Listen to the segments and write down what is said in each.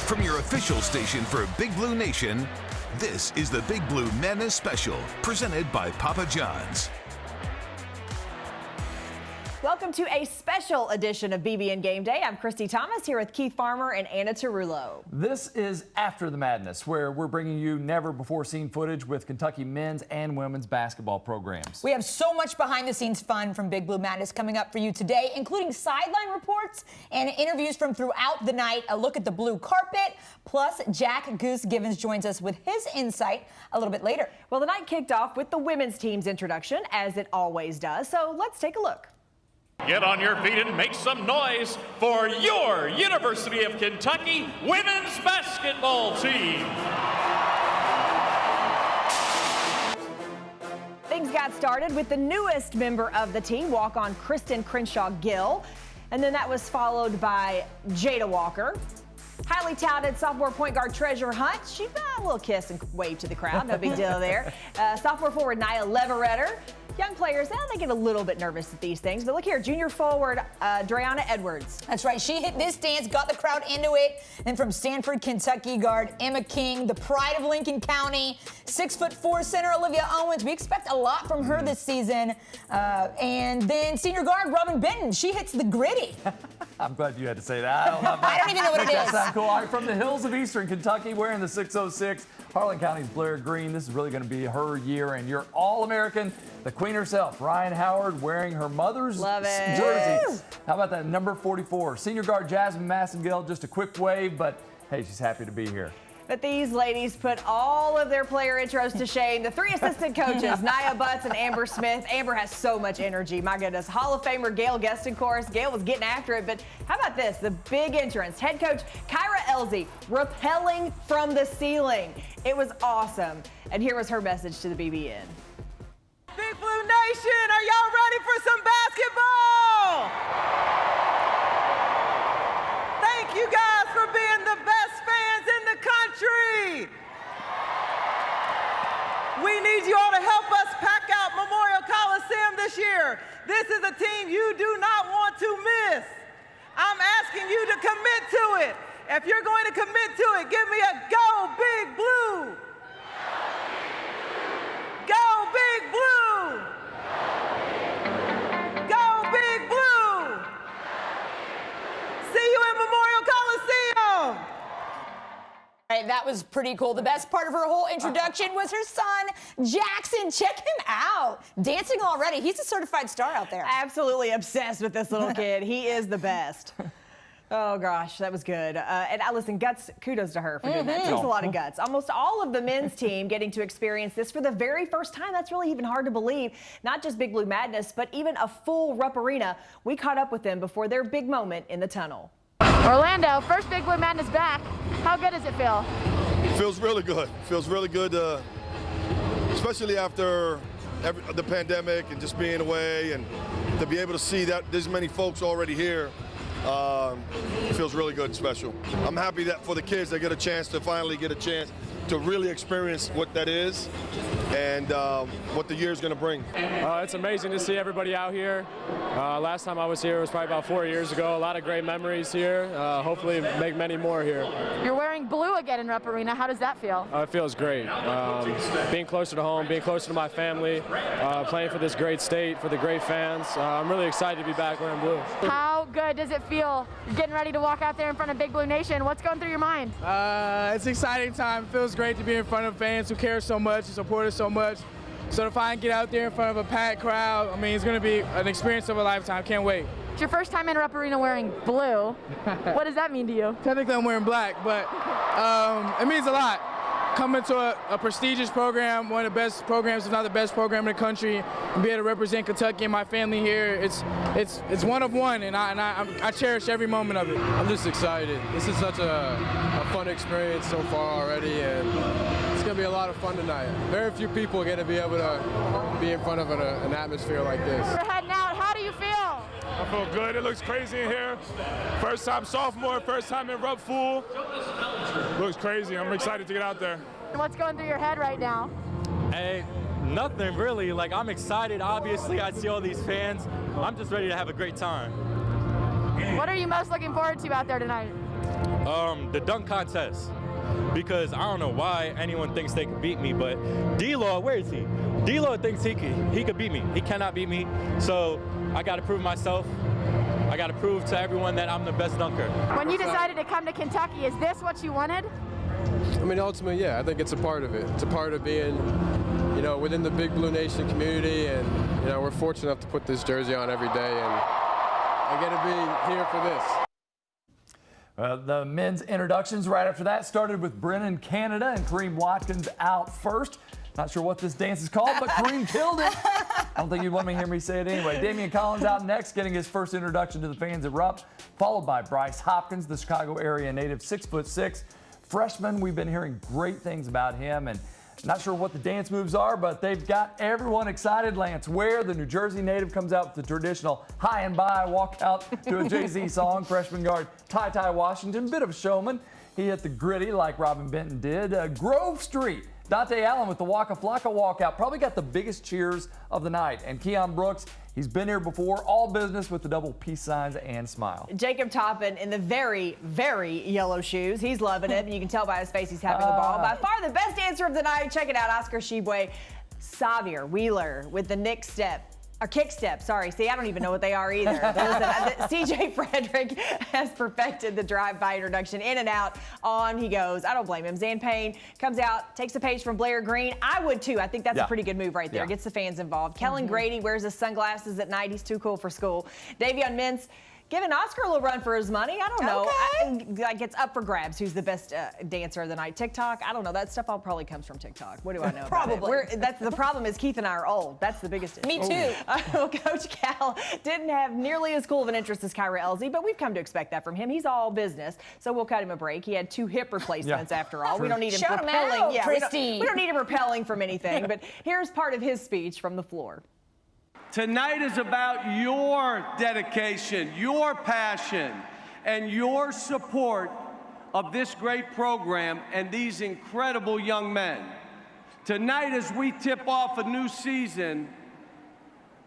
From your official station for Big Blue Nation, this is the Big Blue Madness Special, presented by Papa John's. Welcome to a special edition of BBN Game Day. I'm Christy Thomas here with Keith Farmer and Anna Tarullo. This is After the Madness, where we're bringing you never-before-seen footage with Kentucky men's and women's basketball programs. We have so much behind-the-scenes fun from Big Blue Madness coming up for you today, including sideline reports and interviews from throughout the night, a look at the blue carpet, plus Jack Goose Givens joins us with his insight a little bit later. Well, the night kicked off with the women's team's introduction, as it always does, so let's take a look. Get on your feet and make some noise for your University of Kentucky women's basketball team. Things got started with the newest member of the team, walk-on Kristen Crenshaw-Gill, and then that was followed by Jada Walker. Highly touted sophomore point guard Treasure Hunt. She got a little kiss and wave to the crowd. No big deal there. Sophomore forward Nia Leveretter. Young players, they get a little bit nervous at these things. But look here, junior forward Dreana Edwards. That's right. She hit this dance, got the crowd into it. And from Stanford, Kentucky guard Emma King, the pride of Lincoln County, 6'4" center Olivia Owens. We expect a lot from her this season. And then senior guard Robin Benton. She hits the gritty. I'm glad you had to say that. I don't even know what it is. That sound cool. All right, from the hills of Eastern Kentucky, wearing the 606, Harlan County's Blair Green. This is really going to be her year, and you're All-American, the queen herself, Ryan Howard, wearing her mother's jersey. Woo! How about that, number 44? Senior guard Jasmine Massengale, just a quick wave, but hey, she's happy to be here. But these ladies put all of their player intros to shame. The three assistant coaches, Nia Butts and Amber Smith. Amber has so much energy, my goodness. Hall of Famer Gail Guest, of course. Gail was getting after it, but how about this? The big entrance. Head coach Kyra Elzy rappelling from the ceiling. It was awesome. And here was her message to the BBN. Big Blue Nation, are y'all ready for some basketball? Thank you guys for being the best fans in the country. We need you all to help us pack out Memorial Coliseum this year. This is a team you do not want to miss. I'm asking you to commit to it. If you're going to commit to it, give me a go Big Blue. Go Big Blue. Go Big Blue. See you in Memorial Coliseum. All right, that was pretty cool. The best part of her whole introduction was her son, Jackson. Check him out. Dancing already. He's a certified star out there. Absolutely obsessed with this little kid. He is the best. Oh, gosh, that was good. And listen, kudos to her for doing that. It takes a lot of guts. Almost all of the men's team getting to experience this for the very first time. That's really even hard to believe. Not just Big Blue Madness, but even a full Rupp Arena. We caught up with them before their big moment in the tunnel. Orlando, first Big Blue Madness back. How good does it feel? Feels really good. Feels really good, especially after the pandemic and just being away, and to be able to see that there's many folks already here. It feels really good and special. I'm happy that for the kids, they get a chance to finally get a chance to really experience what that is and what the year's going to bring. It's amazing to see everybody out here. Last time I was here was probably about 4 years ago. A lot of great memories here. Hopefully make many more here. You're wearing blue again in Rupp Arena. How does that feel? It feels great. Being closer to home, being closer to my family, playing for this great state, for the great fans. I'm really excited to be back wearing blue. How good does it feel? You're getting ready to walk out there in front of Big Blue Nation. What's going through your mind? It's an exciting time. It feels great to be in front of fans who care so much and support us so much. So if I can get out there in front of a packed crowd, I mean, it's going to be an experience of a lifetime. Can't wait. It's your first time in Rupp Arena wearing blue. What does that mean to you? Technically, I'm wearing black, but it means a lot. Coming to a prestigious program, one of the best programs, if not the best program in the country, and be able to represent Kentucky and my family here, it's one of one, and I cherish every moment of it. I'm just excited. This is such a fun experience so far already, and it's going to be a lot of fun tonight. Very few people are going to be able to be in front of an atmosphere like this. You're heading out. How do you feel? I feel good. It looks crazy in here. First time sophomore, first time in Rupp Full. Looks crazy. I'm excited to get out there. What's going through your head right now? Hey, nothing really. Like, I'm excited. Obviously, I see all these fans. I'm just ready to have a great time. What are you most looking forward to out there tonight? The dunk contest. Because I don't know why anyone thinks they can beat me, but D-Law, where is he? D-Law thinks he could beat me. He cannot beat me. So I got to prove myself. I got to prove to everyone that I'm the best dunker. When you decided to come to Kentucky, is this what you wanted? I mean, ultimately, yeah, I think it's a part of it. It's a part of being, you know, within the Big Blue Nation community, and, you know, we're fortunate enough to put this jersey on every day, and I get to be here for this. The men's introductions right after that started with Brennan Canada and Kareem Watkins out first. Not sure what this dance is called, but Kareem killed it. I don't think you'd want to hear me say it anyway. Damian Collins out next, getting his first introduction to the fans at Rupp, followed by Bryce Hopkins, the Chicago area native, 6'6" freshman. We've been hearing great things about him, and not sure what the dance moves are, but they've got everyone excited. Lance Ware, the New Jersey native, comes out with the traditional high and by walk out to a Jay-Z song. Freshman guard Ty Washington, bit of a showman. He hit the gritty like Robin Benton did. Grove Street, Dante Allen with the Waka Flocka walkout, probably got the biggest cheers of the night. And Keon Brooks, he's been here before, all business with the double peace signs and smile. Jacob Toppin in the very, very yellow shoes. He's loving it, and you can tell by his face he's having the ball. By far the best dancer of the night. Check it out, Oscar Shibwe. Xavier Wheeler with the kick step, sorry. See, I don't even know what they are either. CJ Frederick has perfected the drive-by introduction. In and out, on he goes. I don't blame him. Zan Payne comes out, takes a page from Blair Green. I would too. I think that's a pretty good move right there. Gets the fans involved. Kellen Grady wears his sunglasses at night. He's too cool for school. Davion Mintz giving Oscar a little run for his money. I don't know. Like it's up for grabs. Who's the best dancer of the night? TikTok? I don't know. That stuff all probably comes from TikTok. What do I know? Probably. That's the problem is Keith and I are old. That's the biggest issue. Me too. Coach Cal didn't have nearly as cool of an interest as Kyra Elsie, but we've come to expect that from him. He's all business, so we'll cut him a break. He had 2 hip replacements after all. We don't need him repelling. We don't need him repelling from anything. But here's part of his speech from the floor. Tonight is about your dedication, your passion, and your support of this great program and these incredible young men. Tonight, as we tip off a new season,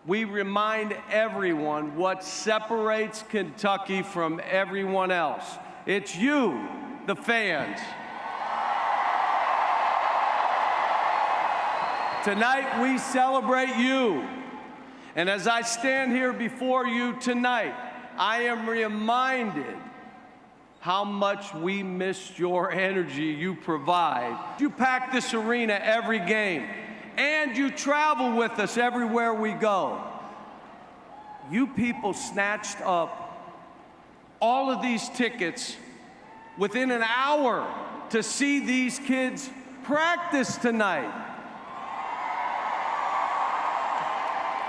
we remind everyone what separates Kentucky from everyone else. It's you, the fans. Tonight, we celebrate you. And as I stand here before you tonight, I am reminded how much we miss your energy you provide. You pack this arena every game, and you travel with us everywhere we go. You people snatched up all of these tickets within an hour to see these kids practice tonight.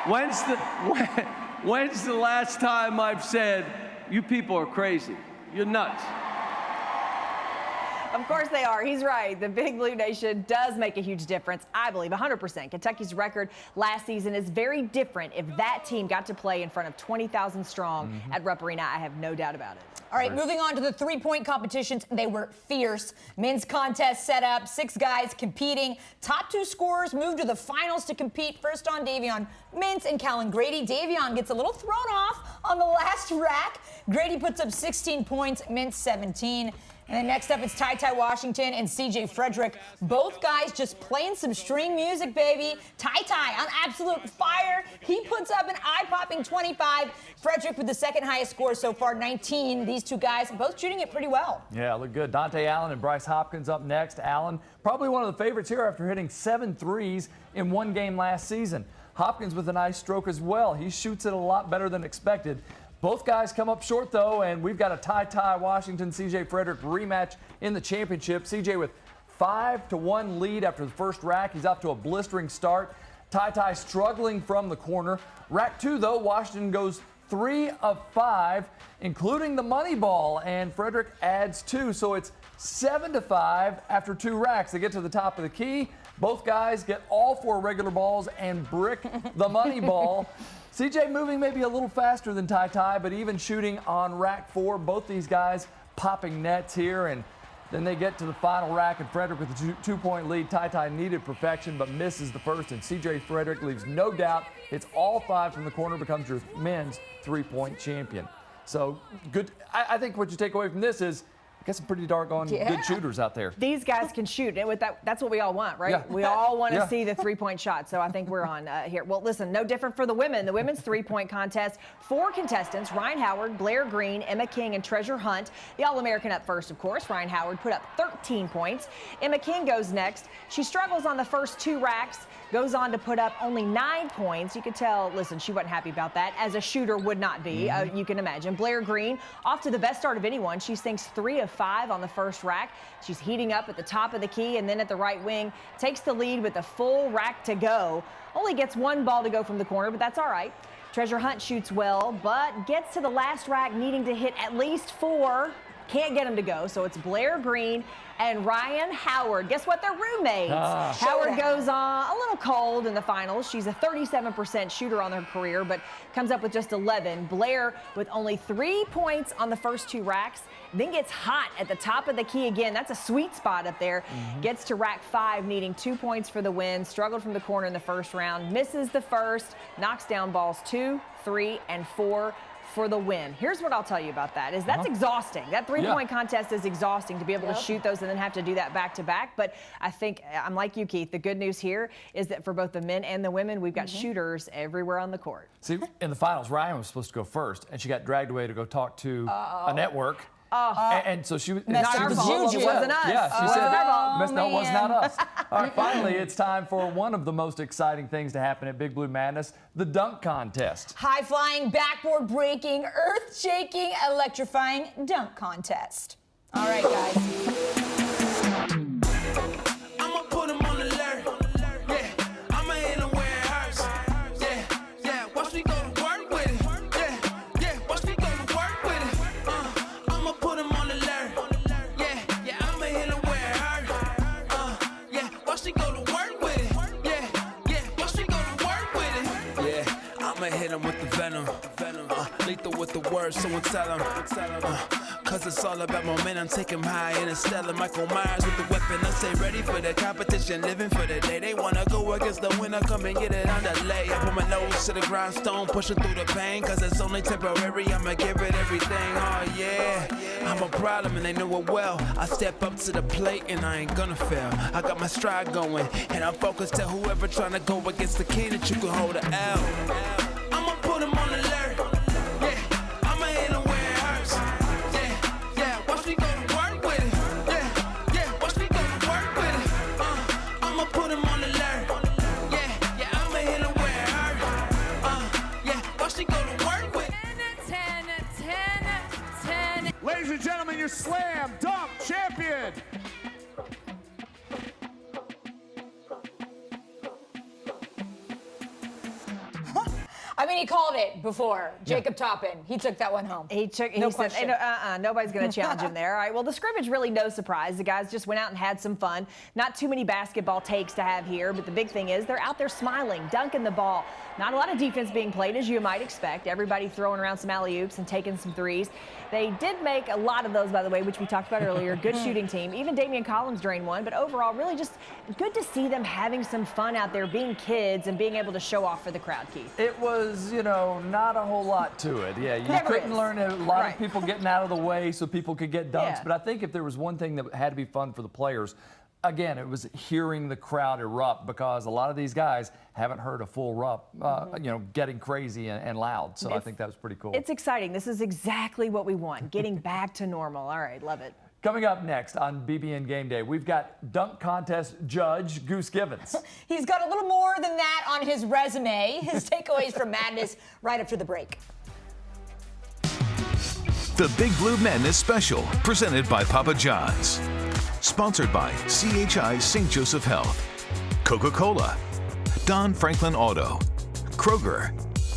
When's the last time I've said, you people are crazy, you're nuts? Of course they are. He's right. The Big Blue Nation does make a huge difference, I believe, 100%. Kentucky's record last season is very different if that team got to play in front of 20,000 strong at Rupp Arena. I have no doubt about it. All right, moving on to the three-point competitions. They were fierce. Men's contest set up, 6 guys competing. Top 2 scorers moved to the finals to compete. First on Davion Mintz and Callan Grady. Davion gets a little thrown off on the last rack. Grady puts up 16 points, Mintz 17. And then next up, it's Ty Washington and CJ Frederick. Both guys just playing some string music, baby. Ty on absolute fire. He puts up an eye-popping 25. Frederick with the second highest score so far, 19. These 2 guys both shooting it pretty well. Yeah, look good. Dante Allen and Bryce Hopkins up next. Allen, probably one of the favorites here after hitting 7 threes in 1 game last season. Hopkins with a nice stroke as well. He shoots it a lot better than expected. Both guys come up short, though, and we've got a Ty Washington, CJ Frederick rematch in the championship. CJ with 5-1 lead after the first rack. He's off to a blistering start. Ty struggling from the corner. Rack 2, though, Washington goes 3 of 5, including the money ball, and Frederick adds 2, so it's 7-5 after 2 racks. They get to the top of the key. Both guys get all 4 regular balls and brick the money ball. CJ moving maybe a little faster than Ty, but even shooting on rack 4. Both these guys popping nets here, and then they get to the final rack, and Frederick with a 2-point lead. Ty needed perfection, but misses the first, and CJ Frederick leaves no doubt. It's all 5 from the corner, becomes your men's 3-point champion. So good. I think what you take away from this is Got some pretty doggone good shooters out there. These guys can shoot. And with that's what we all want, right? Yeah. We all want to see the three-point shot. So I think we're on here. Well, listen, no different for the women. The women's three-point contest, 4 contestants, Ryan Howard, Blair Green, Emma King, and Treasure Hunt. The All-American up first, of course. Ryan Howard put up 13 points. Emma King goes next. She struggles on the first 2 racks, goes on to put up only 9 points. You could tell, listen, she wasn't happy about that, as a shooter would not be, you can imagine. Blair Green, off to the best start of anyone. She sinks 3 of 5 on the first rack. She's heating up at the top of the key and then at the right wing, takes the lead with a full rack to go. Only gets 1 ball to go from the corner, but that's all right. Treasure Hunt shoots well, but gets to the last rack needing to hit at least 4. Can't get him to go, so it's Blair Green and Ryan Howard. Guess what? They're roommates. Howard goes on a little cold in the finals. She's a 37% shooter on her career, but comes up with just 11. Blair with only 3 points on the first 2 racks, then gets hot at the top of the key again. That's a sweet spot up there. Gets to rack 5, needing 2 points for the win. Struggled from the corner in the first round. Misses the first, knocks down balls 2, 3, and 4. For the win. Here's what I'll tell you about that is that's exhausting. That three-point contest is exhausting to be able to shoot those and then have to do that back-to-back. But I think I'm like you, Keith. The good news here is that for both the men and the women, we've got shooters everywhere on the court. See, in the finals, Ryan was supposed to go first, and she got dragged away to go talk to a network. And so she was. Not our fault. It wasn't us. Yeah, she said, no, it was man. not us. All right, finally, it's time for one of the most exciting things to happen at Big Blue Madness, the dunk contest. High-flying, backboard-breaking, earth-shaking, electrifying dunk contest. All right, guys. I'ma put him on alert. Yeah, I'ma hit him where it hurts. Yeah, watch me go to work with it. Yeah, watch me go to work with it. I'ma put him on alert. Yeah, I'ma hit him where it hurts. Yeah, watch me go to work with it. Yeah, watch me go to work with it. Yeah, I'ma hit him with the venom. Lethal with the words, someone tell him. Cause it's all about momentum, take him high and stellar. Michael Myers with the weapon, I say ready for the competition, living for the day. They wanna go against the winner, come and get it on the lay. I put my nose to the grindstone, pushing through the pain. Cause it's only temporary, I'ma give it everything. Oh yeah, I'm a problem and they know it well. I step up to the plate and I ain't gonna fail. I got my stride going and I'm focused to whoever trying to go against the king that you can hold an L. I'ma put him on alert. Ladies and gentlemen, your slam dunk champion. I mean, he called it before. Jacob Toppin. He took that one home. He said, nobody's going to challenge him there. All right, well, the scrimmage, really no surprise. The guys just went out and had some fun. Not too many basketball takes to have here, but the big thing is they're out there smiling, dunking the ball. Not a lot of defense being played, as you might expect. Everybody throwing around some alley-oops and taking some threes. They did make a lot of those, by the way, which we talked about earlier. Good shooting team. Even Damian Collins drained one, but overall, really just good to see them having some fun out there, being kids and being able to show off for the crowd, Keith. It was, not a whole lot to it. Yeah, you couldn't learn a lot of people getting out of the way so people could get dunks. But I think if there was one thing that had to be fun for the players, again, it was hearing the crowd erupt, because a lot of these guys haven't heard a full erupt, getting crazy and loud. So I think that was pretty cool. It's exciting. This is exactly what we want, getting back to normal. All right, love it. Coming up next on BBN Game Day, we've got dunk contest judge Goose Givens. He's got a little more than that on his resume. His takeaways from Madness right after the break. The Big Blue Madness Special, presented by Papa John's. Sponsored by CHI St. Joseph Health, Coca-Cola, Don Franklin Auto, Kroger,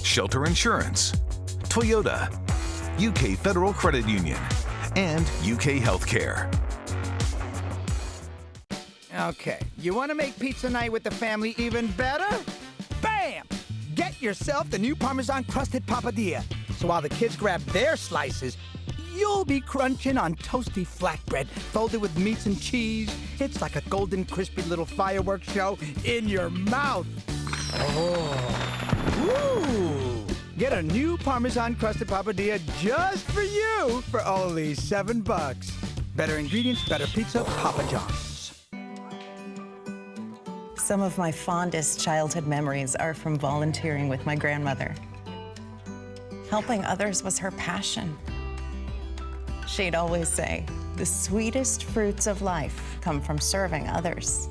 Shelter Insurance, Toyota, UK Federal Credit Union, and UK Healthcare. Okay, you want to make pizza night with the family even better? Bam! Get yourself the new Parmesan crusted papadilla. So while the kids grab their slices, you'll be crunching on toasty flatbread folded with meats and cheese. It's like a golden, crispy little fireworks show in your mouth. Oh. Ooh. Get a new Parmesan crusted papadilla just for you for only $7. Better ingredients, better pizza, Papa John's. Some of my fondest childhood memories are from volunteering with my grandmother. Helping others was her passion. She'd always say, the sweetest fruits of life come from serving others.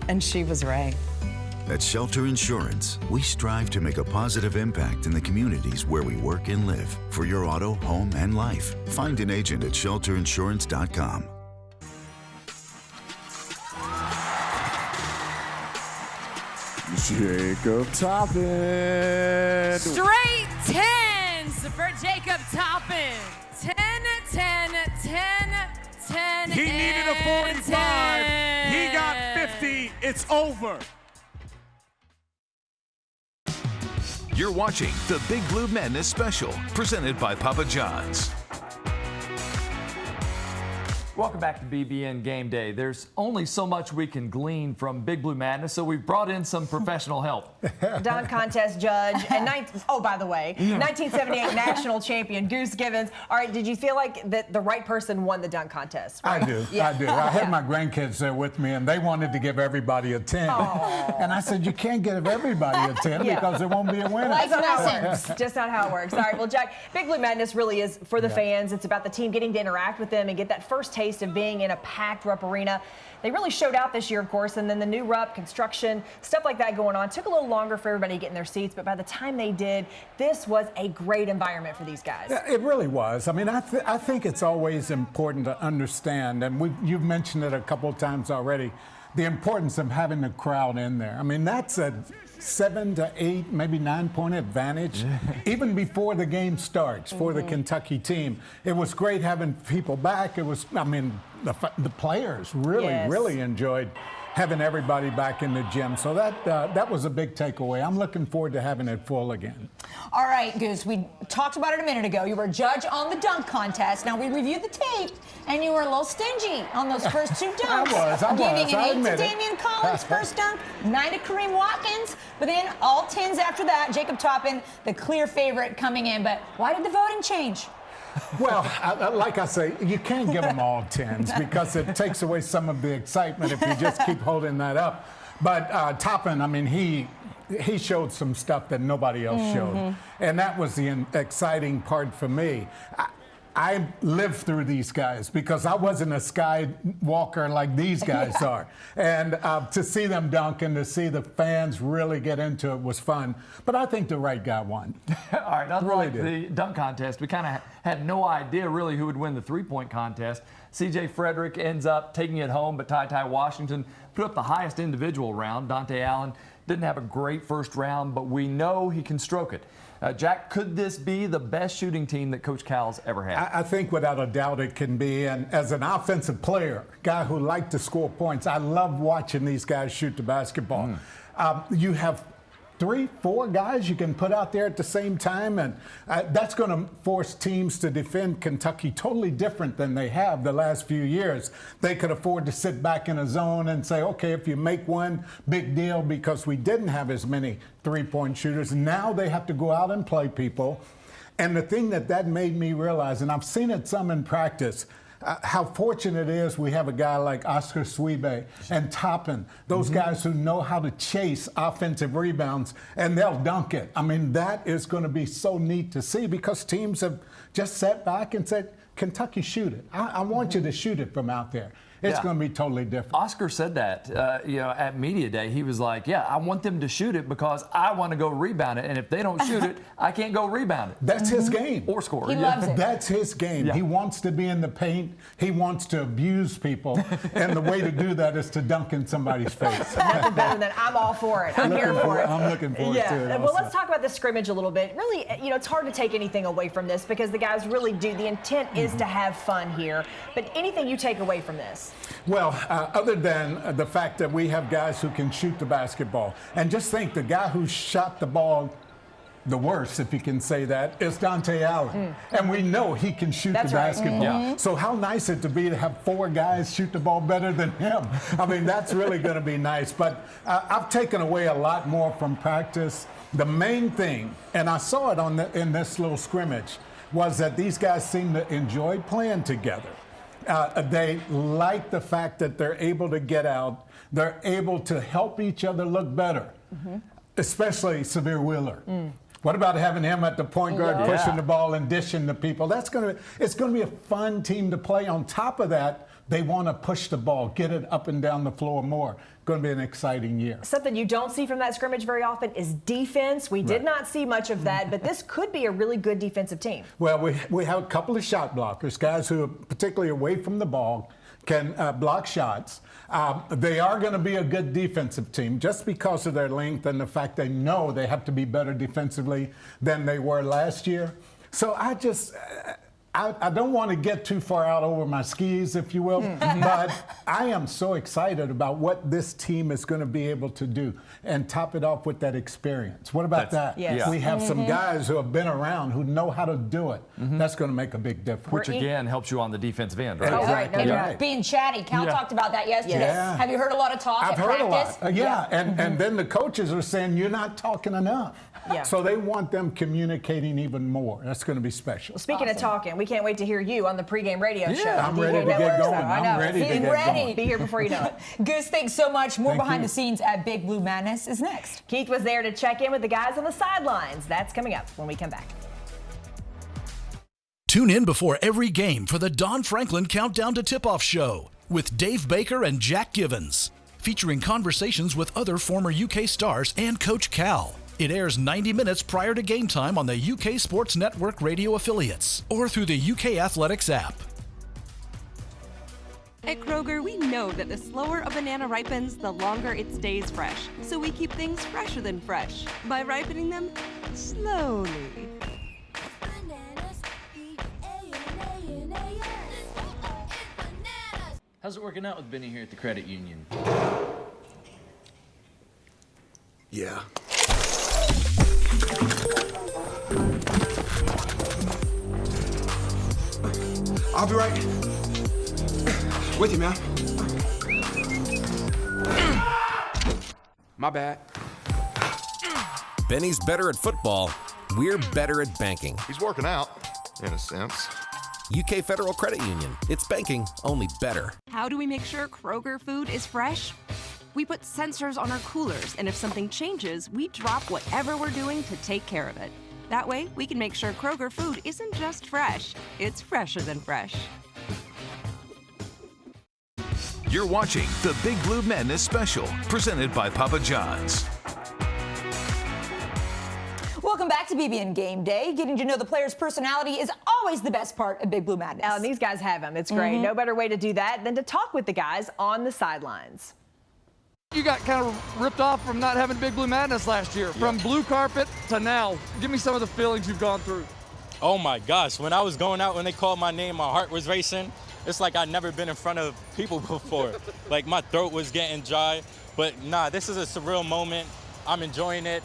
And she was right. At Shelter Insurance, we strive to make a positive impact in the communities where we work and live. For your auto, home, and life, find an agent at shelterinsurance.com. Jacob Toppin. Straight 10s for Jacob Toppin. 10, 10, 10, 10, He needed a 45. 10. He got 50. It's over. You're watching the Big Blue Madness Special, presented by Papa John's. Welcome back to BBN Game Day. There's only so much we can glean from Big Blue Madness, so we've brought in some professional help. Dunk contest judge and by the way, 1978 national champion Goose Givens. All right, did you feel like that the right person won the dunk contest? Right? I do. I had my grandkids there with me, and they wanted to give everybody a 10. And I said, you can't give everybody a 10 because there won't be a winner. Life lessons. Just not how it works. All right, well, Jack, Big Blue Madness really is for the fans. It's about the team getting to interact with them and get that first taste of being in a packed Rupp Arena. They really showed out this year, of course, and then the new Rupp, construction, stuff like that going on. Took a little longer for everybody to get in their seats, but by the time they did, this was a great environment for these guys. Yeah, it really was. I mean, I think it's always important to understand, and you've mentioned it a couple of times already, the importance of having the crowd in there. I mean, that's a 7 to 8, maybe 9-point advantage, even before the game starts for the Kentucky team. It was great having people back. It was, I mean, the players really enjoyed having everybody back in the gym. So that was a big takeaway. I'm looking forward to having it full again. All right, Goose, we talked about it a minute ago. You were a judge on the dunk contest. Now, we reviewed the tape, and you were a little stingy on those first two dunks. I was. Giving I an 8 to admit it. Damian Collins' first dunk, 9 to Kareem Watkins, but then all 10s after that. Jacob Toppin, the clear favorite coming in. But why did the voting change? Well, like I say, you can't give them all 10s because it takes away some of the excitement if you just keep holding that up. But Toppin, I mean, he showed some stuff that nobody else showed. And that was the exciting part for me. I lived through these guys because I wasn't a skywalker like these guys are. And to see them dunk and to see the fans really get into it was fun. But I think the right guy won. All right, unlike the dunk contest, we kind of had no idea really who would win the three-point contest. C.J. Frederick ends up taking it home, but Ty Washington put up the highest individual round. Dante Allen didn't have a great first round, but we know he can stroke it. Jack, could this be the best shooting team that Coach Cal's ever had? I think without a doubt it can be. And as an offensive player, guy who liked to score points, I love watching these guys shoot the basketball. You have 3, 4 guys you can put out there at the same time, and that's going to force teams to defend Kentucky totally different than they have the last few years. They could afford to sit back in a zone and say, okay, if you make one, big deal, because we didn't have as many three-point shooters. Now they have to go out and play people. And the thing that made me realize, and I've seen it some in practice, how fortunate it is we have a guy like Oscar Swiebe and Toppin, those guys who know how to chase offensive rebounds, and they'll dunk it. I mean, that is going to be so neat to see because teams have just sat back and said, Kentucky, shoot it. I want you to shoot it from out there. It's going to be totally different. Oscar said that, at Media Day. He was like, I want them to shoot it because I want to go rebound it. And if they don't shoot it, I can't go rebound it. That's his game. Or score. He loves it. That's his game. He wants to be in the paint. He wants to abuse people. And the way to do that is to dunk in somebody's face. Nothing better than I'm all for it. I'm here for it. I'm looking forward to it. Well, let's talk about the scrimmage a little bit. Really, it's hard to take anything away from this because the guys really do. The intent is to have fun here. But anything you take away from this? Well, other than the fact that we have guys who can shoot the basketball. And just think, the guy who shot the ball the worst, if you can say that, is Dante Allen. And we know he can shoot the basketball. So how nice it to be to have 4 guys shoot the ball better than him. I mean, that's really going to be nice. But I've taken away a lot more from practice. The main thing, and I saw it in this little scrimmage, was that these guys seem to enjoy playing together. They like the fact that they're able to get out. They're able to help each other look better, especially Severe Wheeler. What about having him at the point guard, pushing the ball and dishing to people? It's going to be a fun team to play. On top of that, they want to push the ball, get it up and down the floor more. Going to be an exciting year. Something you don't see from that scrimmage very often is defense. We did not see much of that, but this could be a really good defensive team. Well, we have a couple of shot blockers, guys who are particularly away from the ball, can block shots. They are going to be a good defensive team just because of their length and the fact they know they have to be better defensively than they were last year. So I don't want to get too far out over my skis, if you will, but I am so excited about what this team is going to be able to do and top it off with that experience. What about that? Yes. We have some guys who have been around who know how to do it. That's going to make a big difference. Which, again, helps you on the defensive end, right? Exactly. Being chatty. Cal talked about that yesterday. Yeah. Have you heard a lot of talk I've at heard practice? a lot. And then the coaches are saying you're not talking enough. So they want them communicating even more. That's going to be special. Well, speaking of talking, we can't wait to hear you on the pregame radio show. I'm ready to get going. I know. ready to get going. Be here before you know it. Goose, thanks so much. More Thank behind you. the scenes at Big Blue Madness is next. Keith was there to check in with the guys on the sidelines. That's coming up when we come back. Tune in before every game for the Don Franklin Countdown to Tip-Off Show with Dave Baker and Jack Givens, featuring conversations with other former UK stars and Coach Cal. It airs 90 minutes prior to game time on the UK Sports Network radio affiliates or through the UK Athletics app. At Kroger, we know that the slower a banana ripens, the longer it stays fresh. So we keep things fresher than fresh by ripening them slowly. How's it working out with Benny here at the credit union? Yeah. I'll be right with you, man. My bad. Benny's better at football. We're better at banking. He's working out, in a sense. UK Federal Credit Union. It's banking, only better. How do we make sure Kroger food is fresh? We put sensors on our coolers, and if something changes, we drop whatever we're doing to take care of it. That way, we can make sure Kroger food isn't just fresh, it's fresher than fresh. You're watching the Big Blue Madness Special, presented by Papa John's. Welcome back to BBN Game Day. Getting to know the player's personality is always the best part of Big Blue Madness. And these guys have them. It's great. No better way to do that than to talk with the guys on the sidelines. You got kind of ripped off from not having Big Blue Madness last year. From blue carpet to now. Give me some of the feelings you've gone through. Oh my gosh, when I was going out, when they called my name, my heart was racing. It's like I'd never been in front of people before. Like my throat was getting dry. But nah, this is a surreal moment. I'm enjoying it.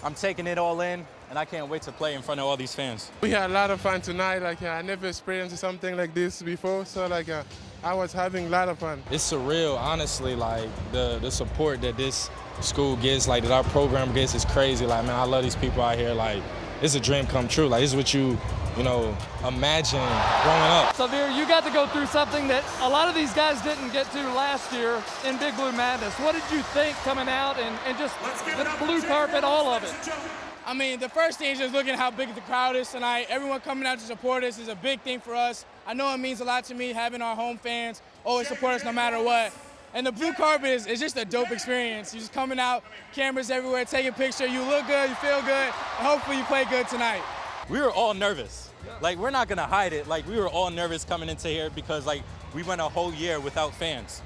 I'm taking it all in, and I can't wait to play in front of all these fans. We had a lot of fun tonight. I never experienced something like this before, so I was having a lot of fun. It's surreal, honestly. Like the support that this school gets, like that our program gets, is crazy. Like, man, I love these people out here. Like, it's a dream come true. Like, this is what you imagine growing up. Severe, you got to go through something that a lot of these guys didn't get to last year in Big Blue Madness. What did you think coming out and just the blue carpet, all of it? I mean, the first thing is just looking at how big the crowd is tonight. Everyone coming out to support us is a big thing for us. I know it means a lot to me having our home fans always support us no matter what. And the blue carpet is just a dope experience. You're just coming out, cameras everywhere, taking pictures. You look good, you feel good, and hopefully you play good tonight. We were all nervous. Like, we're not gonna hide it. Like, we were all nervous coming into here because, like, we went a whole year without fans.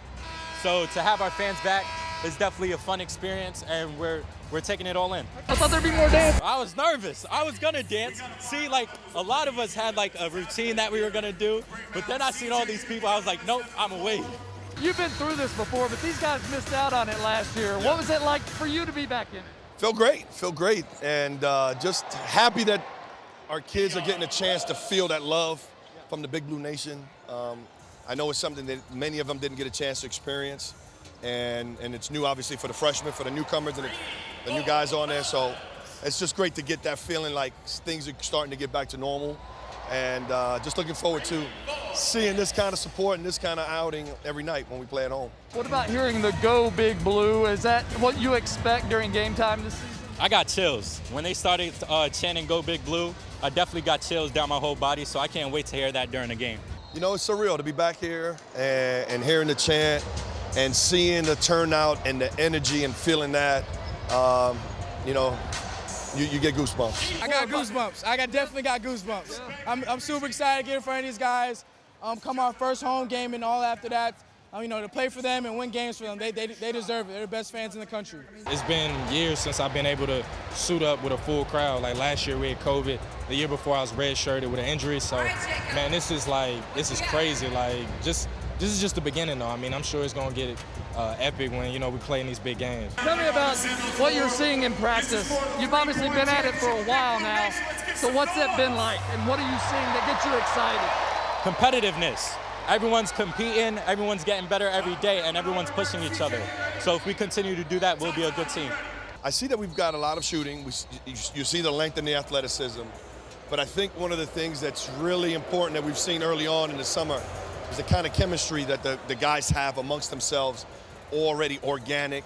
So to have our fans back is definitely a fun experience, and we're taking it all in. I thought there'd be more dance. I was nervous. I was gonna dance. See, like, a lot of us had, like, a routine that we were gonna do, but then I seen all these people, I was like, nope, I'm away. You've been through this before, but these guys missed out on it last year. What was it like for you to be back in it? Feel great, and just happy that our kids are getting a chance to feel that love from the Big Blue Nation. I know it's something that many of them didn't get a chance to experience, and it's new, obviously, for the freshmen, for the newcomers, and the new guys on there. So it's just great to get that feeling like things are starting to get back to normal. And just looking forward to seeing this kind of support and this kind of outing every night when we play at home. What about hearing the Go Big Blue? Is that what you expect during game time this season? I got chills. When they started chanting Go Big Blue, I definitely got chills down my whole body, so I can't wait to hear that during the game. You know, it's surreal to be back here and hearing the chant and seeing the turnout and the energy and feeling that, you know, you get goosebumps. I got goosebumps. Definitely got goosebumps. I'm super excited to get in front of these guys, come our first home game and all after that. You know, to play for them and win games for them. They deserve it. They're the best fans in the country. It's been years since I've been able to suit up with a full crowd. Like last year we had COVID. The year before I was red-shirted with an injury. So, man, this is crazy. Like, this is just the beginning, though. I mean, I'm sure it's going to get epic when, you know, we play in these big games. Tell me about what you're seeing in practice. You've obviously been at it for a while now. So what's it been like, and what are you seeing that gets you excited? Competitiveness. Everyone's competing, everyone's getting better every day, and everyone's pushing each other. So if we continue to do that, we'll be a good team. I see that we've got a lot of shooting. You see the length and the athleticism. But I think one of the things that's really important that we've seen early on in the summer is the kind of chemistry that the guys have amongst themselves, already organic.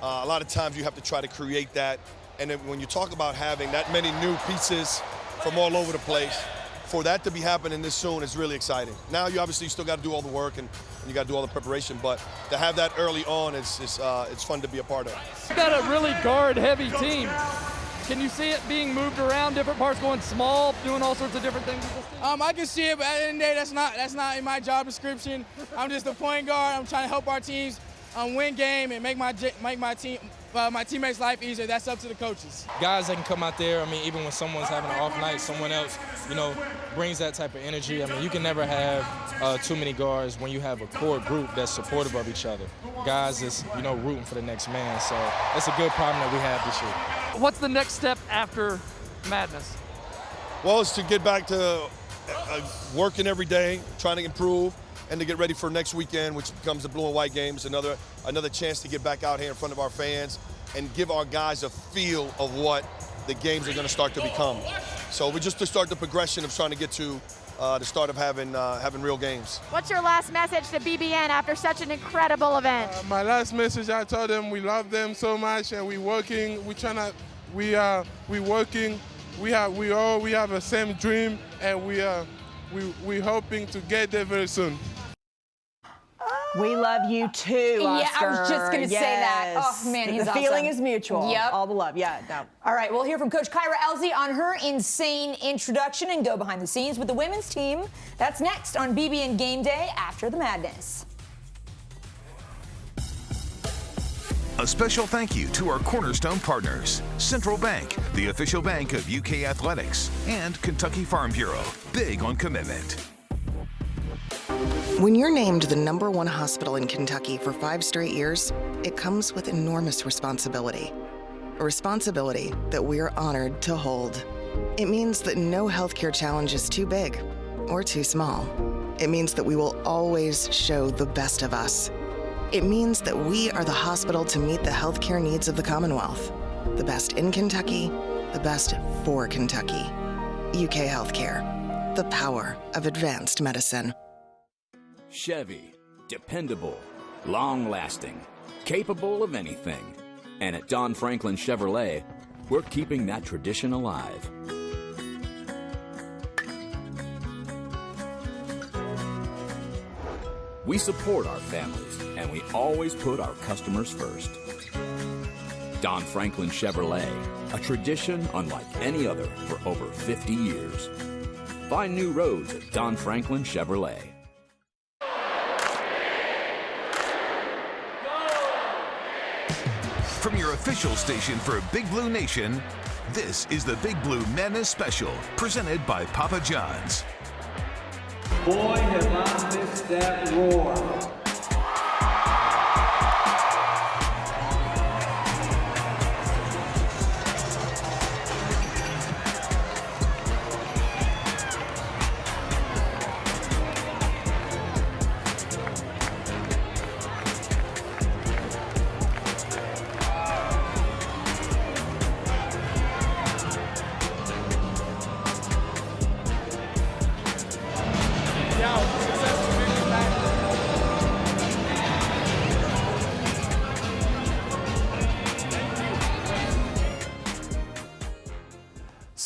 A lot of times you have to try to create that. And then when you talk about having that many new pieces from all over the place, for that to be happening this soon is really exciting. Now you obviously still got to do all the work and you got to do all the preparation, but to have that early on it's fun to be a part of. You've got a really guard-heavy team. Can you see it being moved around, different parts going small, doing all sorts of different things with this team? I can see it, but at the end of the day, that's not in my job description. I'm just a point guard. I'm trying to help our teams win game and make my teammates' life easier. That's up to the coaches. Guys that can come out there, I mean, even when someone's having an off night, someone else, you know, brings that type of energy. I mean, you can never have too many guards when you have a core group that's supportive of each other. Guys that's, you know, rooting for the next man. So that's a good problem that we have this year. What's the next step after Madness? Well, it's to get back to working every day, trying to improve, and to get ready for next weekend, which becomes the blue and white games, another chance to get back out here in front of our fans and give our guys a feel of what the games are going to start to become. So we're just to start the progression of trying to get to the start of having real games. What's your last message to BBN after such an incredible event? My last message, I told them we love them so much and we're working. We have the same dream, and we're hoping to get there very soon. We love you too, Oscar. Yeah, I was just going to say that. Oh, man, he's awesome. The feeling is mutual. Yep. All the love. Yeah, no. All right, we'll hear from Coach Kyra Elsie on her insane introduction and go behind the scenes with the women's team. That's next on BBN Game Day after the Madness. A special thank you to our cornerstone partners, Central Bank, the official bank of UK Athletics, and Kentucky Farm Bureau, big on commitment. When you're named the #1 hospital in Kentucky for 5 straight years, it comes with enormous responsibility. A responsibility that we're honored to hold. It means that no healthcare challenge is too big or too small. It means that we will always show the best of us. It means that we are the hospital to meet the healthcare needs of the Commonwealth. The best in Kentucky, the best for Kentucky. UK Healthcare, the power of advanced medicine. Chevy, dependable, long-lasting, capable of anything. And at Don Franklin Chevrolet, we're keeping that tradition alive. We support our families, and we always put our customers first. Don Franklin Chevrolet, a tradition unlike any other for over 50 years. Find new roads at Don Franklin Chevrolet. From your official station for Big Blue Nation, this is the Big Blue Madness Special, presented by Papa John's. Boy, have I missed that roar.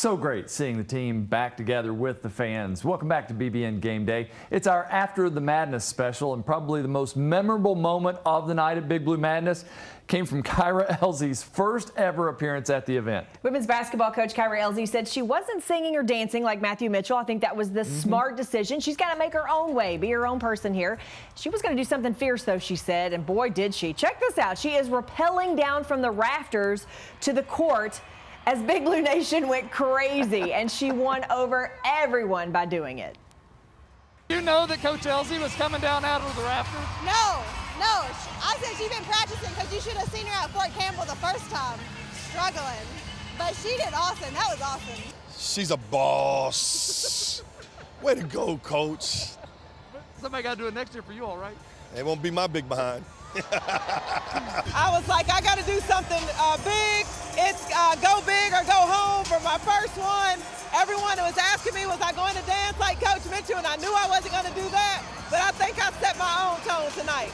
So great seeing the team back together with the fans. Welcome back to BBN Game Day. It's our After the Madness special, and probably the most memorable moment of the night at Big Blue Madness came from Kyra Elzy's first ever appearance at the event. Women's basketball coach Kyra Elzy said she wasn't singing or dancing like Matthew Mitchell. I think that was the smart decision. She's got to make her own way, be her own person here. She was going to do something fierce, though, she said, and boy, did she. Check this out. She is rappelling down from the rafters to the court as Big Blue Nation went crazy, and she won over everyone by doing it. You know that Coach Elzy was coming down out of the rafters? No. I said she'd been practicing because you should have seen her at Fort Campbell the first time, struggling. But she did awesome. That was awesome. She's a boss. Way to go, Coach. Somebody got to do it next year for you, all right? It won't be my big behind. I was like, I got to do something big. It's go big or go home for my first one. Everyone was asking me, was I going to dance like Coach Mitchell? And I knew I wasn't going to do that, but I think I set my own tone tonight.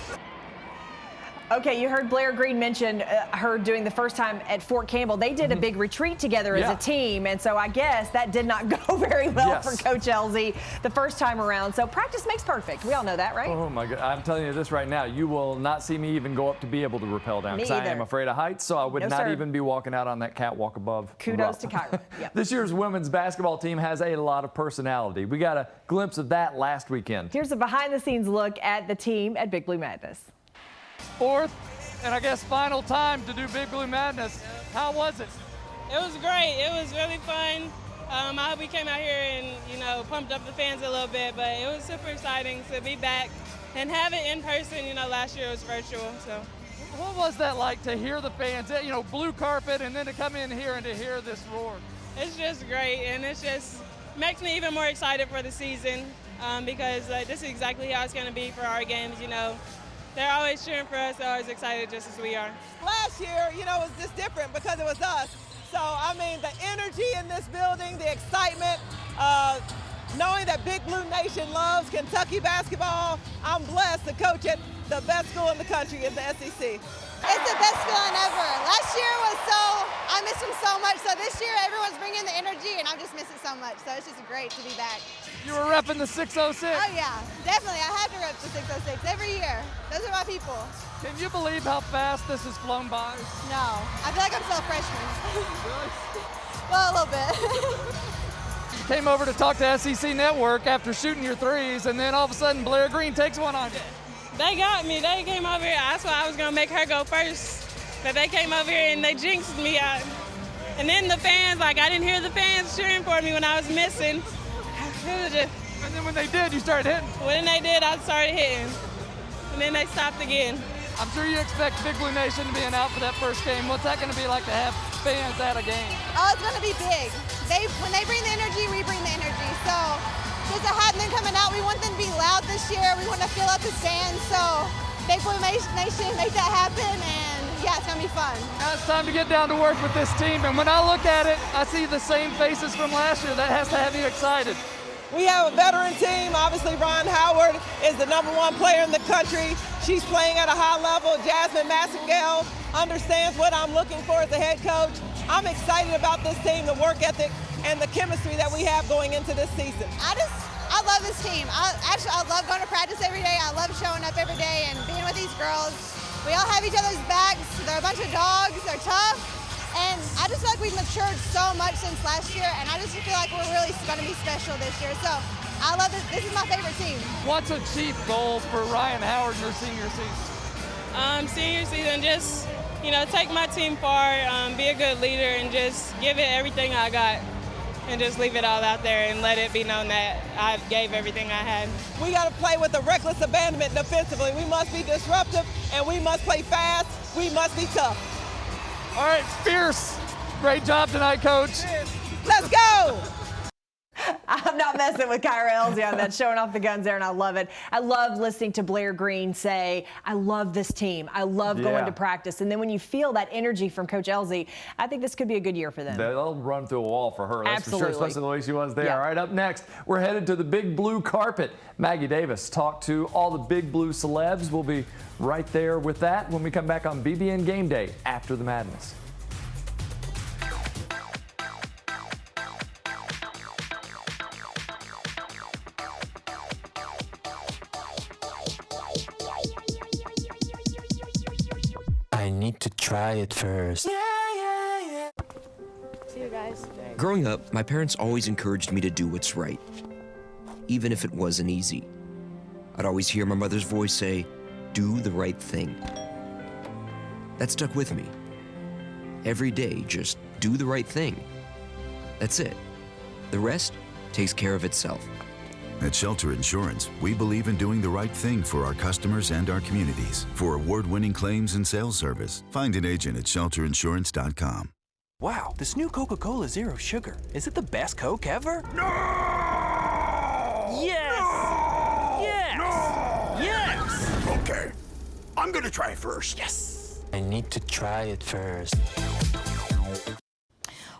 Okay, you heard Blair Green mention her doing the first time at Fort Campbell. They did a big retreat together as a team, and so I guess that did not go very well for Coach Elzy the first time around. So practice makes perfect. We all know that, right? Oh my God, I'm telling you this right now. You will not see me even go up to be able to rappel down, because I am afraid of heights, so I would not even be walking out on that catwalk above. Kudos to Kyra. Yep. This year's women's basketball team has a lot of personality. We got a glimpse of that last weekend. Here's a behind-the-scenes look at the team at Big Blue Madness. Fourth and I guess final time to do Big Blue Madness. How was it? It was great. It was really fun. I hope we came out here and, pumped up the fans a little bit, but it was super exciting to be back and have it in person. Last year it was virtual, so. What was that like to hear the fans, blue carpet, and then to come in here and to hear this roar? It's just great, and it just makes me even more excited for the season because this is exactly how it's going to be for our games, They're always cheering for us. They're always excited just as we are. Last year, it was just different because it was us. So, the energy in this building, the excitement, knowing that Big Blue Nation loves Kentucky basketball, I'm blessed to coach at the best school in the country in the SEC. It's the best feeling ever. Last year was I missed them so much. So this year, everyone's bringing the energy, and I'm just missing so much. So it's just great to be back. You were repping the 606. Oh, yeah, definitely. I have to rep the 606 every year. Those are my people. Can you believe how fast this has flown by? No. I feel like I'm still a freshman. Really? Well, a little bit. You came over to talk to SEC Network after shooting your threes, and then all of a sudden Blair Green takes one on you. They got me. They came over here. That's why I was going to make her go first. But they came over here and they jinxed me out. And then the fans, I didn't hear the fans cheering for me when I was missing. It was just. And then when they did, you started hitting. When they did, I started hitting. And then they stopped again. I'm sure you expect Big Blue Nation to be out for that first game. What's that going to be like to have fans at a game? Oh, it's going to be big. When they bring the energy, we bring the energy. So just to have them coming out, we want them to be loud this year. We want to fill up the stands. So Big Blue Nation, make that happen. And yeah, it's going to be fun. Now it's time to get down to work with this team. And when I look at it, I see the same faces from last year. That has to have you excited. We have a veteran team. Obviously, Ron Howard is the #1 player in the country. She's playing at a high level. Jasmine Massengale understands what I'm looking for as a head coach. I'm excited about this team, the work ethic, and the chemistry that we have going into this season. I love this team. I love going to practice every day. I love showing up every day and being with these girls. We all have each other's backs. They're a bunch of dogs. They're tough. And I just feel like we've matured so much since last year, and I just feel like we're really going to be special this year. So I love this. This is my favorite team. What's a chief goal for Ryan Howard in her senior season? Senior season, just, take my team far, be a good leader, and just give it everything I got. And just leave it all out there and let it be known that I gave everything I had. We got to play with a reckless abandonment defensively. We must be disruptive, and we must play fast. We must be tough. All right, fierce. Great job tonight, Coach. Let's go. I'm not messing with Kyra Elzy on that, showing off the guns there, and I love it. I love listening to Blair Green say, I love this team. I love going to practice. And then when you feel that energy from Coach Elzy, I think this could be a good year for them. They'll run through a wall for her, that's for sure, especially the way she was there. Yeah. All right, up next, we're headed to the big blue carpet. Maggie Davis talked to all the big blue celebs. We'll be right there with that when we come back on BBN Game Day after the madness. try it first. See you guys. Growing up, my parents always encouraged me to do what's right, even if it wasn't easy. I'd always hear my mother's voice say, "Do the right thing." That stuck with me. Every day, just do the right thing. That's it. The rest takes care of itself. At Shelter Insurance, we believe in doing the right thing for our customers and our communities. For award-winning claims and sales service, find an agent at shelterinsurance.com. Wow, this new Coca-Cola Zero Sugar. Is it the best Coke ever? No! Yes! No! Yes! No! Yes! Okay, I'm gonna try it first. Yes! I need to try it first.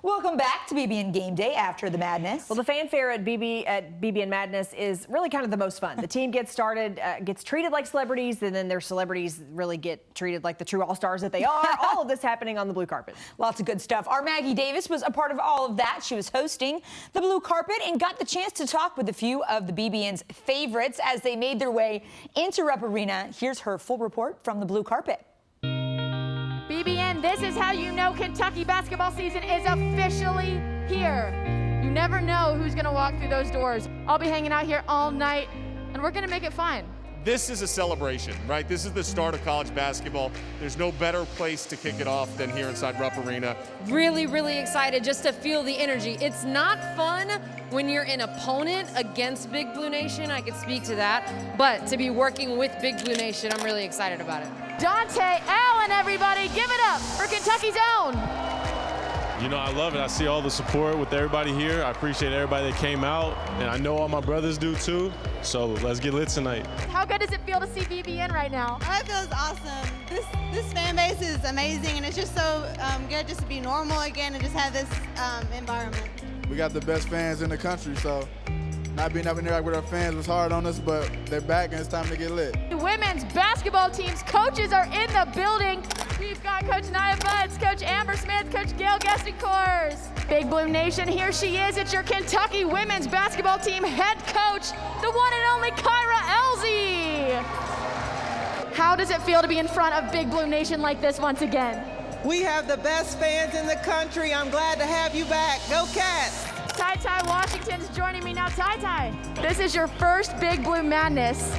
Welcome back to BBN Game Day after the madness. Well, the fanfare at BBN Madness is really kind of the most fun. The team gets started, gets treated like celebrities, and then their celebrities really get treated like the true all-stars that they are. All of this happening on the blue carpet. Lots of good stuff. Our Maggie Davis was a part of all of that. She was hosting the blue carpet and got the chance to talk with a few of the BBN's favorites as they made their way into Rupp Arena. Here's her full report from the blue carpet. BBN, this is how you know Kentucky basketball season is officially here. You never know who's going to walk through those doors. I'll be hanging out here all night, and we're going to make it fun. This is a celebration, right? This is the start of college basketball. There's no better place to kick it off than here inside Rupp Arena. Really, really excited just to feel the energy. It's not fun when you're an opponent against Big Blue Nation. I could speak to that. But to be working with Big Blue Nation, I'm really excited about it. Dante Allen, everybody, give it up for Kentucky's own. You know, I love it. I see all the support with everybody here. I appreciate everybody that came out, and I know all my brothers do too. So let's get lit tonight. How good does it feel to see BBN right now? Oh, it feels awesome. This fan base is amazing, and it's just so good just to be normal again and just have this environment. We got the best fans in the country, so not being up in there with our fans was hard on us, but they're back and it's time to get lit. The women's basketball team's coaches are in the building. We've got Coach Nia Butts, Coach Amber Smith, Coach Gail Gesting-Kors. Big Blue Nation, here she is. It's your Kentucky women's basketball team head coach, the one and only Kyra Elzy. How does it feel to be in front of Big Blue Nation like this once again? We have the best fans in the country. I'm glad to have you back. Go Cats! Ty Ty Washington's joining me now. Ty Ty, this is your first Big Blue Madness.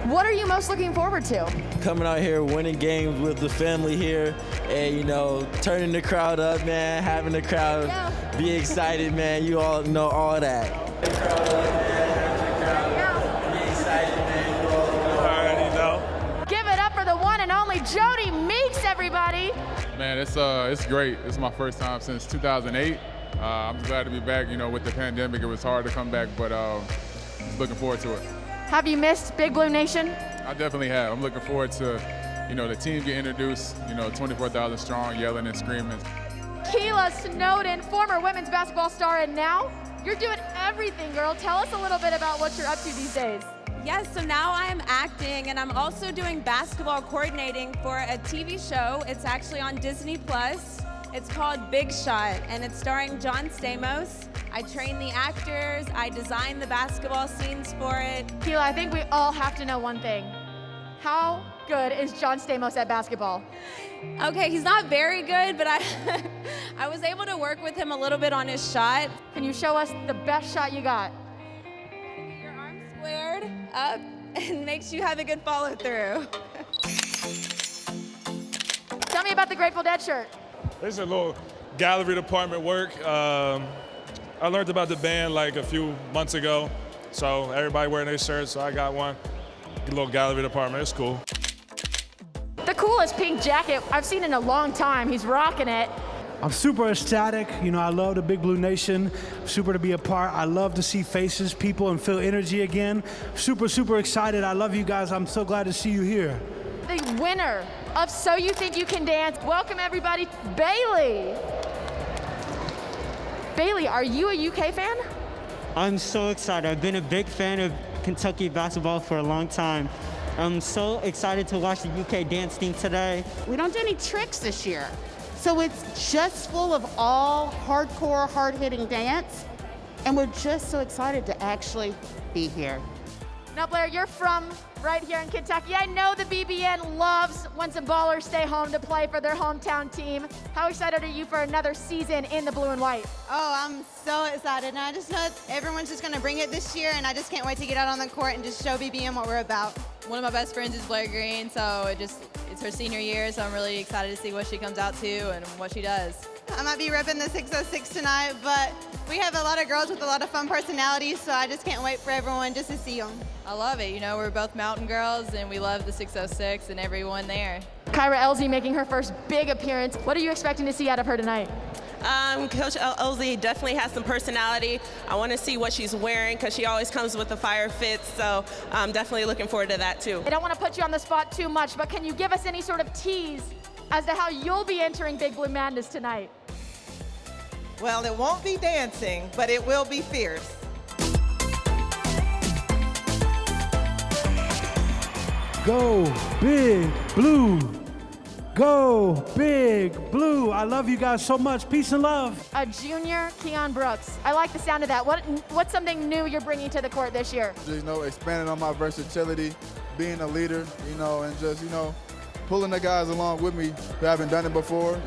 What are you most looking forward to? Coming out here, winning games with the family here, and you know, turning the crowd up, man, having the crowd be excited, man. You all know all that. The crowd up, man, be excited, man. You all already know. Give it up for the one and only Jody Meeks, everybody. Man, it's great. It's my first time since 2008. I'm just glad to be back. You know, with the pandemic, it was hard to come back, but just looking forward to it. Have you missed Big Blue Nation? I definitely have. I'm looking forward to, you know, the team get introduced, you know, 24,000 strong, yelling and screaming. Keela Snowden, former women's basketball star, and now you're doing everything, girl. Tell us a little bit about what you're up to these days. Yes, so now I'm acting, and I'm also doing basketball coordinating for a TV show. It's actually on Disney+. It's called Big Shot, and it's starring John Stamos. I train the actors, I design the basketball scenes for it. Keela, I think we all have to know one thing. How good is John Stamos at basketball? Okay, he's not very good, but I was able to work with him a little bit on his shot. Can you show us the best shot you got? Your arms squared up, and make sure you have a good follow through. Tell me about the Grateful Dead shirt. This is a little gallery department work. I learned about the band like a few months ago, so everybody wearing their shirts, so I got one. A little gallery department, it's cool. The coolest pink jacket I've seen in a long time. He's rocking it. I'm super ecstatic. You know, I love the Big Blue Nation. Super to be a part. I love to see faces, people, and feel energy again. Super, super excited. I love you guys. I'm so glad to see you here. The winner of So You Think You Can Dance. Welcome, everybody, Bailey. Bailey, are you a UK fan? I'm so excited. I've been a big fan of Kentucky basketball for a long time. I'm so excited to watch the UK dance team today. We don't do any tricks this year. So it's just full of all hardcore, hard-hitting dance. And we're just so excited to actually be here. Now, Blair, you're from right here in Kentucky. I know the BBN loves when some ballers stay home to play for their hometown team. How excited are you for another season in the blue and white? Oh, I'm so excited. And I just know everyone's just going to bring it this year, and I just can't wait to get out on the court and just show BBN what we're about. One of my best friends is Blair Green, so it's her senior year, so I'm really excited to see what she comes out to and what she does. I might be repping the 606 tonight, but we have a lot of girls with a lot of fun personalities, so I just can't wait for everyone just to see them. I love it. You know, we're both mountain girls, and we love the 606 and everyone there. Kyra Elsie making her first big appearance. What are you expecting to see out of her tonight? Coach Elsie definitely has some personality. I want to see what she's wearing because she always comes with the fire fits, so I'm definitely looking forward to that too. I don't want to put you on the spot too much, but can you give us any sort of tease as to how you'll be entering Big Blue Madness tonight? Well, it won't be dancing, but it will be fierce. Go Big Blue. Go Big Blue. I love you guys so much. Peace and love. A junior Keon Brooks. I like the sound of that. What's something new you're bringing to the court this year? Just, expanding on my versatility, being a leader, and just, pulling the guys along with me who haven't done it before,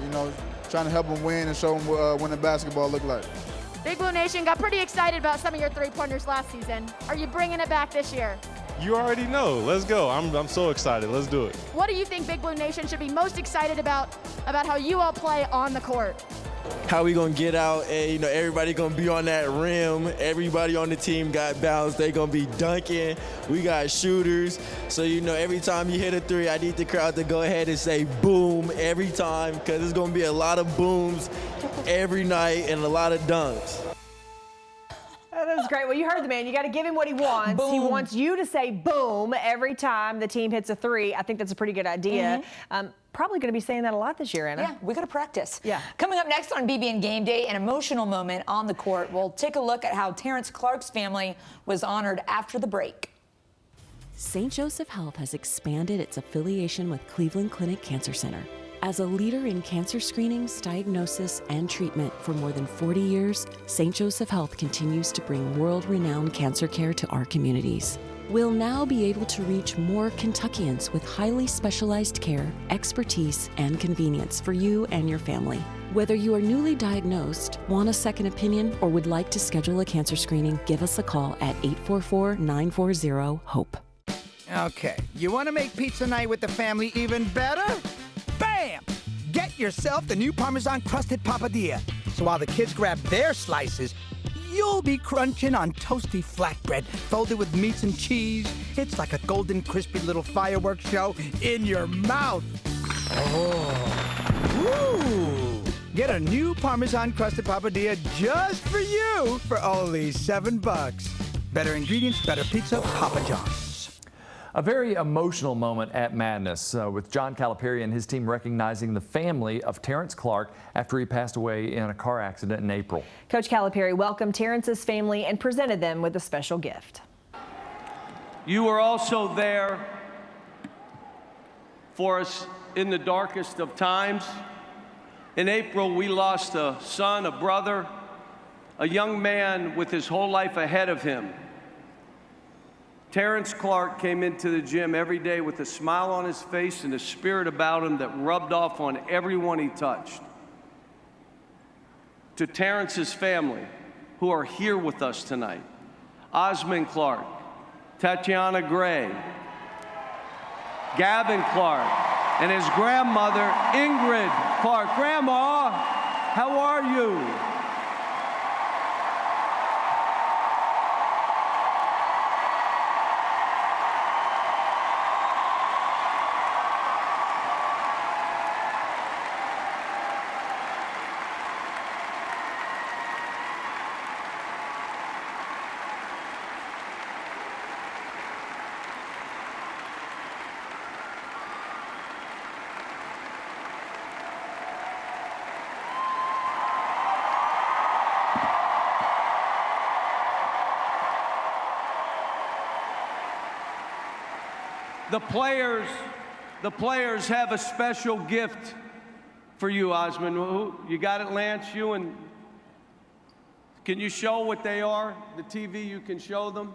trying to help them win and show them what winning basketball look like. Big Blue Nation got pretty excited about some of your three-pointers last season. Are you bringing it back this year? You already know. Let's go. I'm so excited. Let's do it. What do you think Big Blue Nation should be most excited about how you all play on the court? How we gonna get out and everybody gonna be on that rim. Everybody on the team got balance. They gonna be dunking. We got shooters. So every time you hit a three, I need the crowd to go ahead and say boom every time because there's gonna be a lot of booms every night and a lot of dunks. That was great. Well, you heard the man. You got to give him what he wants. Boom. He wants you to say boom every time the team hits a three. I think that's a pretty good idea. Probably going to be saying that a lot this year, Anna. Yeah, we got to practice. Yeah. Coming up next on BBN Game Day, an emotional moment on the court. We'll take a look at how Terrence Clark's family was honored after the break. St. Joseph Health has expanded its affiliation with Cleveland Clinic Cancer Center. As a leader in cancer screenings, diagnosis, and treatment for more than 40 years, St. Joseph Health continues to bring world-renowned cancer care to our communities. We'll now be able to reach more Kentuckians with highly specialized care, expertise, and convenience for you and your family. Whether you are newly diagnosed, want a second opinion, or would like to schedule a cancer screening, give us a call at 844-940-HOPE. Okay, you want to make pizza night with the family even better? Bam! Get yourself the new Parmesan crusted papadilla. So while the kids grab their slices, you'll be crunching on toasty flatbread folded with meats and cheese. It's like a golden, crispy little fireworks show in your mouth. Oh. Ooh. Get a new Parmesan crusted papadilla just for you for only $7. Better ingredients, better pizza, Papa John's. A very emotional moment at Madness with John Calipari and his team recognizing the family of Terrence Clark after he passed away in a car accident in April. Coach Calipari welcomed Terrence's family and presented them with a special gift. You were also there for us in the darkest of times. In April, we lost a son, a brother, a young man with his whole life ahead of him. Terrence Clark came into the gym every day with a smile on his face and a spirit about him that rubbed off on everyone he touched. To Terrence's family, who are here with us tonight, Osmond Clark, Tatiana Gray, Gavin Clark, and his grandmother, Ingrid Clark. Grandma, how are you? The players have a special gift for you, Osmond. You got it, Lance? Can you show what they are? The TV, you can show them.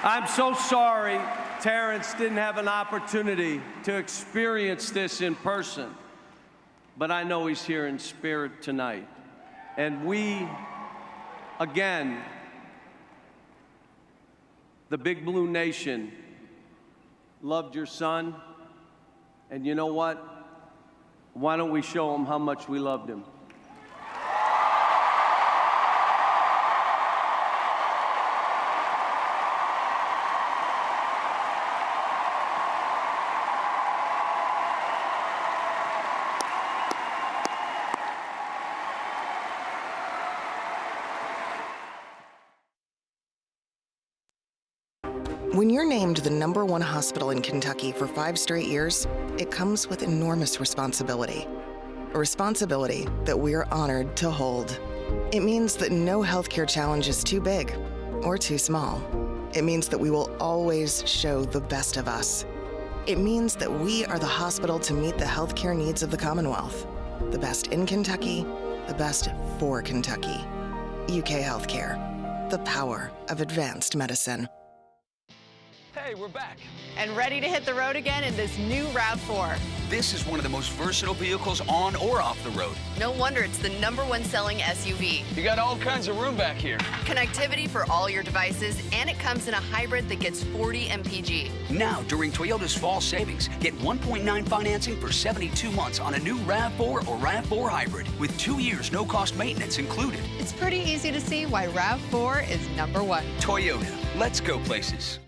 I'm so sorry Terrence didn't have an opportunity to experience this in person, but I know he's here in spirit tonight. And we, again, the Big Blue Nation, loved your son, and you know what? Why don't we show him how much we loved him? When you're named the #1 hospital in Kentucky for 5 straight years, it comes with enormous responsibility. A responsibility that we're honored to hold. It means that no healthcare challenge is too big or too small. It means that we will always show the best of us. It means that we are the hospital to meet the healthcare needs of the Commonwealth. The best in Kentucky, the best for Kentucky. UK Healthcare, the power of advanced medicine. Hey, we're back. And ready to hit the road again in this new RAV4. This is one of the most versatile vehicles on or off the road. No wonder it's the #1 selling SUV. You got all kinds of room back here. Connectivity for all your devices, and it comes in a hybrid that gets 40 mpg. Now, during Toyota's fall savings, get 1.9 financing for 72 months on a new RAV4 or RAV4 hybrid with 2 years no-cost maintenance included. It's pretty easy to see why RAV4 is #1. Toyota, let's go places.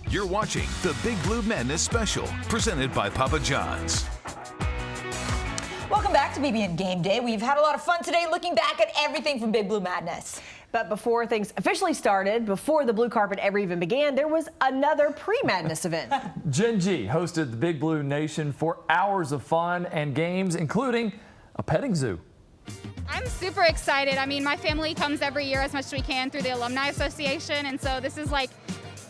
You're watching the Big Blue Madness Special, presented by Papa John's. Welcome back to BBN Game Day. We've had a lot of fun today looking back at everything from Big Blue Madness. But before things officially started, before the blue carpet ever even began, there was another pre-madness event. Gen G hosted the Big Blue Nation for hours of fun and games, including a petting zoo. I'm super excited. I mean, my family comes every year as much as we can through the Alumni Association, and so this is like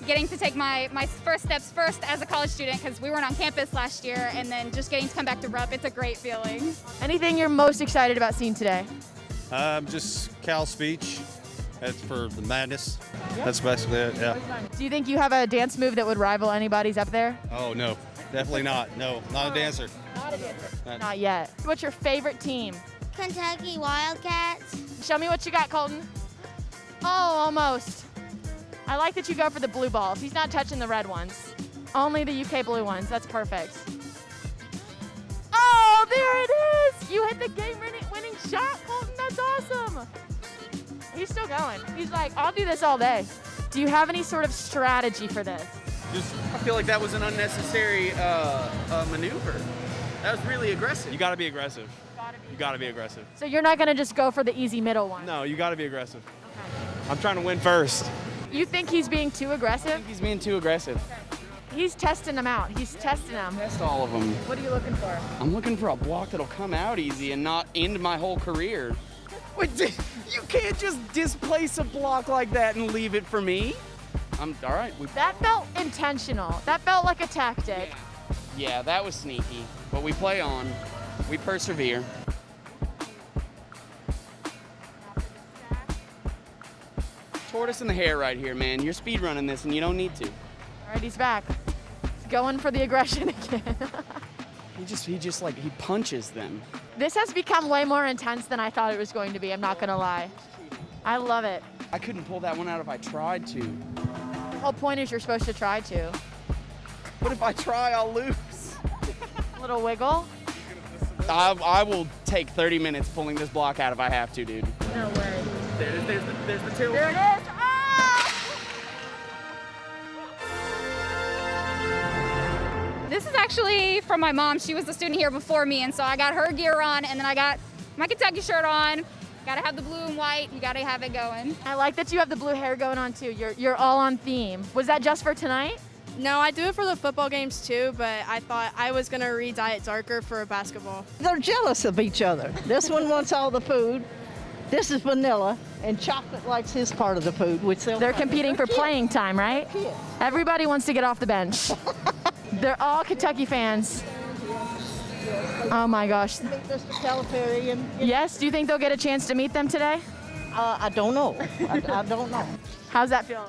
getting to take my first steps first as a college student, because we weren't on campus last year, and then just getting to come back to Rupp, it's a great feeling. Anything you're most excited about seeing today? Just Cal's speech. That's for the madness. That's basically it, yeah. Do you think you have a dance move that would rival anybody's up there? Oh, no, definitely not. No, not a dancer. Not a dancer. Not yet. What's your favorite team? Kentucky Wildcats. Show me what you got, Colton. Oh, almost. I like that you go for the blue balls. He's not touching the red ones. Only the UK blue ones. That's perfect. Oh, there it is. You hit the game-winning shot, Colton. That's awesome. He's still going. He's like, I'll do this all day. Do you have any sort of strategy for this? I feel like that was an unnecessary maneuver. That was really aggressive. You got to be aggressive. You got to be aggressive. So you're not going to just go for the easy middle one? No, you got to be aggressive. Okay. I'm trying to win first. You think he's being too aggressive? I think he's being too aggressive. Okay. He's testing them out. He's testing them. Test all of them. What are you looking for? I'm looking for a block that'll come out easy and not end my whole career. Wait, you can't just displace a block like that and leave it for me. All right. That felt intentional. That felt like a tactic. Yeah, that was sneaky. But we play on. We persevere. Tortoise in the hair right here, man. You're speed running this and you don't need to. All right, he's back. He's going for the aggression again. he punches them. This has become way more intense than I thought it was going to be, I'm not gonna lie. I love it. I couldn't pull that one out if I tried to. The whole point is you're supposed to try to. But if I try, I'll lose. A little wiggle? I will take 30 minutes pulling this block out if I have to, dude. No way. There's the two. There it is. Ah! This is actually from my mom. She was a student here before me, and so I got her gear on, and then I got my Kentucky shirt on. Gotta have the blue and white. You gotta have it going. I like that you have the blue hair going on too. You're all on theme. Was that just for tonight? No, I do it for the football games too, but I thought I was gonna re-dye it darker for basketball. They're jealous of each other. This one wants all the food. This is vanilla, and chocolate likes his part of the food. Which they're competing for playing time, right? Everybody wants to get off the bench. They're all Kentucky fans. Oh my gosh. Mr. Calipari and yes, do you think they'll get a chance to meet them today? I don't know. I don't know. How's that feel?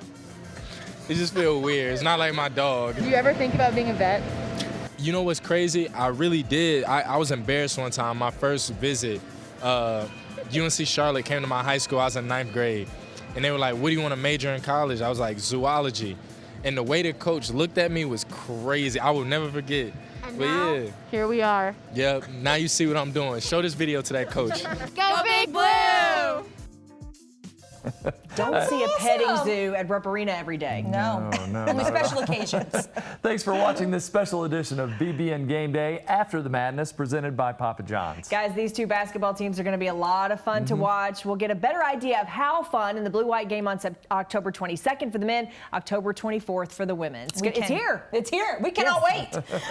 It just feels weird. It's not like my dog. Do you ever think about being a vet? You know what's crazy? I really did. I was embarrassed one time. My first visit, UNC Charlotte came to my high school. I was in 9th grade. And they were like, what do you want to major in college? I was like, zoology. And the way the coach looked at me was crazy. I will never forget. And but now, yeah. here we are. Yep, now you see what I'm doing. Show this video to that coach. Go Big Blue! Don't see a petting zoo at Rupp Arena every day. No. No, Only not at special all. occasions. Thanks for watching this special edition of BBN Game Day After the Madness, presented by Papa John's. Guys, these two basketball teams are going to be a lot of fun to watch. We'll get a better idea of how fun in the blue-white game on October 22nd for the men, October 24th for the women. It's here. It's here. We cannot wait.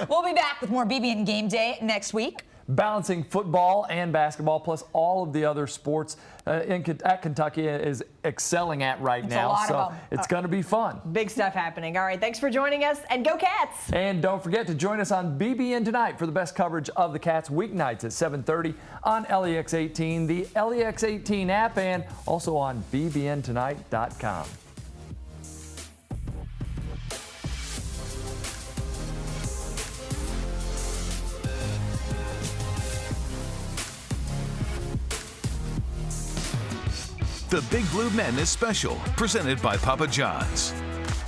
We'll be back with more BBN Game Day next week. Balancing football and basketball, plus all of the other sports at Kentucky is excelling at right now. A lot so of them. It's going to be fun. Big stuff happening. All right, thanks for joining us, and go Cats! And don't forget to join us on BBN tonight for the best coverage of the Cats weeknights at 7:30 on LEX 18, the LEX 18 app, and also on bbntonight.com. The Big Blue Madness Special, presented by Papa John's.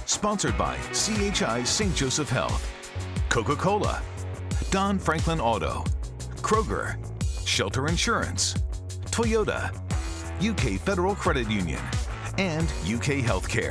Sponsored by CHI St. Joseph Health, Coca-Cola, Don Franklin Auto, Kroger, Shelter Insurance, Toyota, UK Federal Credit Union, and UK Healthcare.